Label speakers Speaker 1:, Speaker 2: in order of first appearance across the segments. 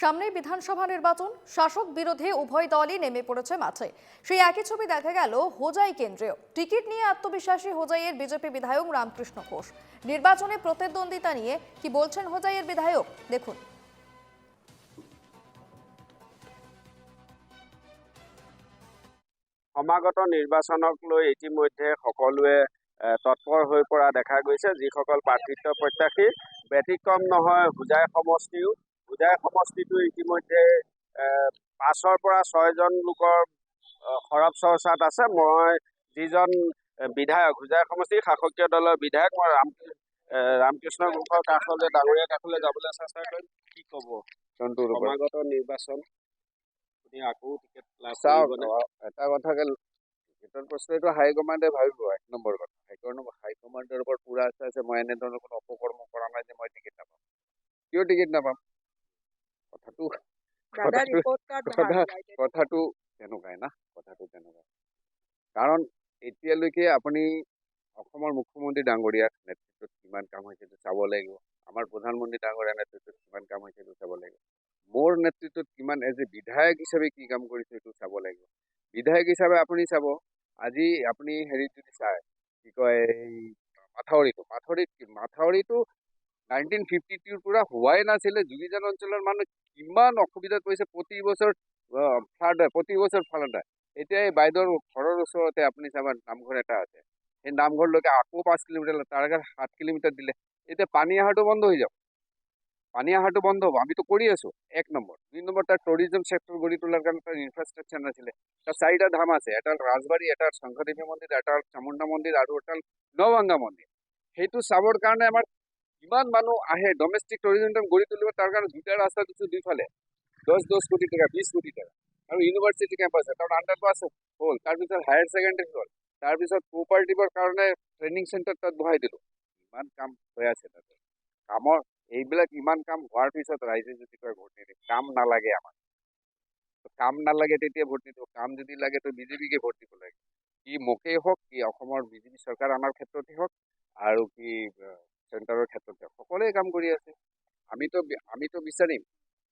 Speaker 1: সামনে বিধানসভা নির্বাচন, শাসক বিরোধী উভয় দলই নেমে পড়েছে মাঠে। সেই একই ছবি দেখা গেল হোজাই কেন্দ্রেও। টিকিট নিয়ে আত্মবিশ্বাসী হোজাইয়ের বিজেপি বিধায়ক রামকৃষ্ণ ঘোষ। নির্বাচনে প্রতিদ্বন্দ্বিতা নিয়ে কি বলছেন হোজাইয়ের বিধায়ক, দেখুন।
Speaker 2: সমাগত নিৰ্বাচনক লৈ ইতিমধ্যে সকলোৱে তৎপৰ হৈ পৰা দেখা গৈছে। যিসকল প্ৰাৰ্থিত্ব প্ৰত্যাশী ব্যতিক্ৰম নহয় হোজাই সমষ্টিও। হোজাই সমষ্টিটো ইতিমধ্যে 5ৰ পৰা 6জন লোকৰ সৰব চৰ্চাত আছে। মই যিজন বিধায়ক, হোজাই সমষ্টিৰ শাসকীয় দলৰ বিধায়ক, মই ৰামকৃষ্ণ ঘোষৰ কাষলৈ, ডাঙৰীয়া কাষলৈ যাবলৈ চেষ্টা কৰিম। কি ক'ব সমাগত নিৰ্বাচন? আকৌ টিকেট লাভ কৰিব?
Speaker 3: এটা কথাকে টিকেটৰ প্ৰশ্নটো হাইকমাণ্ডে ভাবিব। 1 নম্বৰ কথা, হাইকমাণ্ডৰ ওপৰত পুৰা আস্থা আছে। মই এনেধৰণৰ কোনো অপকৰ্ম কৰা নাই যে মই টিকেট নাপাম। কিয় টিকেট নাপাম? কথাটো তেনেকুৱাই না, কথাটো তেনেকুৱা। কাৰণ এতিয়ালৈকে আপুনি অসমৰ মুখ্যমন্ত্ৰী ডাঙৰীয়াৰ নেতৃত্বত কিমান কাম হৈছে সেইটো চাব লাগিব। আমাৰ প্ৰধানমন্ত্ৰী ডাঙৰীয়াৰ নেতৃত্বত কিমান কাম হৈছে সেইটো চাব লাগিব। মোৰ নেতৃত্বত কিমান এজ এ বিধায়ক হিচাপে কি কাম কৰিছে সেইটো চাব লাগিব। বিধায়ক হিচাপে আপুনি চাব, আজি আপুনি হেৰিত যদি চায়, কি কয়, এই মাথাউৰিটো 1952ৰ পৰা হোৱাই নাছিলে। যোগীজান অঞ্চলৰ মানুহ কিমান অসুবিধাত পৰিছে। প্ৰতি বছৰ ফ্লাড হয়। এতিয়া এই বাইদেউৰ ঘৰৰ ওচৰতে আপুনি চাব নামঘৰ এটা আছে। সেই নামঘৰলৈকে আকৌ 5 কিলোমিটাৰ, তাৰ কাৰণে 7 কিলোমিটাৰ দিলে। এতিয়া পানী অহাটো বন্ধ হৈ যাব। পানী অহাটো বন্ধ হ'ব, আমিতো কৰি আছো। 1 নম্বৰ। 2 নম্বৰ, তাৰ টুৰিজম চেক্টৰ গঢ়ি তোলাৰ কাৰণে তাৰ ইনফ্ৰাষ্ট্ৰাকচাৰ নাছিলে। তাৰ 4টা ধাম আছে, এটা ৰাজবাৰী, এটা শংকৰদেৱী মন্দিৰ, এটা চামুণ্ডা মন্দিৰ আৰু এটা নৱগংগা মন্দিৰ। সেইটো চাবৰ কাৰণে আমাৰ কিমান মানুহ আহে। ডমেষ্টিক টুৰিজম গঢ়ি তুলিব, তাৰ কাৰণে 2টা ৰাস্তা দিছোঁ দুইফালে। 10 কোটি টকা, 20 কোটি টকা। আৰু ইউনিভাৰ্চিটি কেম্পাছ আছে, তাৰ আণ্ডাৰপাছ হ'ল। তাৰপিছত হায়াৰ ছেকেণ্ডেৰী হ'ল। তাৰপিছত কোঅপাৰেটিভৰ কাৰণে ট্ৰেইনিং চেণ্টাৰ তাত বহাই দিলোঁ। ইমান কাম হৈ আছে তাতে। কামৰ এইবিলাক ইমান কাম হোৱাৰ পিছত ৰাইজে যদি কয় ভোট নিদিম, কাম নালাগে আমাক। কাম নালাগে তেতিয়া ভোট নিদিব। কাম যদি লাগে তো বিজেপিকে ভোট দিব লাগে। কি মোকেই হওক, কি অসমৰ বিজেপি চৰকাৰ অনাৰ ক্ষেত্ৰতে হওক, আৰু কি চেণ্টাৰৰ ক্ষেত্ৰতে হওক, সকলোৱে কাম কৰি আছে। আমিতো বিচাৰিম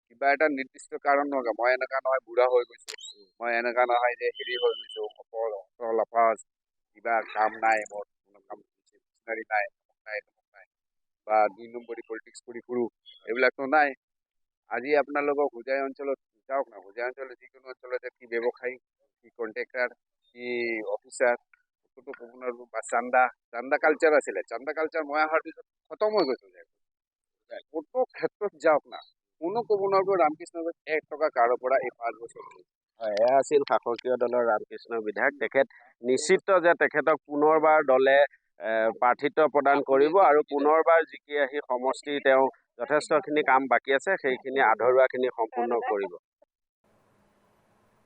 Speaker 3: কিবা এটা নিৰ্দিষ্ট কাৰণ নহয়। মই এনেকুৱা নহয় বুঢ়া হৈ গৈছোঁ, মই এনেকুৱা নহয় যে হেৰি হৈ গৈছোঁ, লফাজ, কিবা কাম নাই, মোৰ কোনো কাম মিচনাৰী নাই, নাই, বা 2 নম্বৰী পলিটিক্স কৰি ফুৰোঁ, এইবিলাকতো নাই। আজি আপোনালোকক হোজাই অঞ্চলত যাওক না, হোজাই অঞ্চলত যিকোনো অঞ্চলতে কি ব্যৱসায়ী, কি কণ্ট্ৰেক্টাৰ, কি অফিচাৰ, ক'তো ক'ব নোৱাৰিব। বা চান্দা কালচাৰ আছিলে, চান্দা কালচাৰ মই অহাৰ পিছত খতম হৈ গৈছে। ক'তো ক্ষেত্ৰত যাওক না, কোনো ক'ব নোৱাৰিব ৰামকৃষ্ণ 1 টকা কাৰো পৰা এই 5 বছৰ।
Speaker 2: হয়, এয়া আছিল শাসকীয় দলৰ ৰামকৃষ্ণ বিধায়ক। তেখেত নিশ্চিত যে তেখেতক পুনৰবাৰ দলে প্ৰাৰ্থিত্ব প্ৰদান কৰিব আৰু পুনৰবাৰ জিকি আহি সমষ্টিৰ তেওঁ যথেষ্টখিনি কাম বাকী আছে, সেইখিনি আধৰুৱাখিনি সম্পূৰ্ণ কৰিব।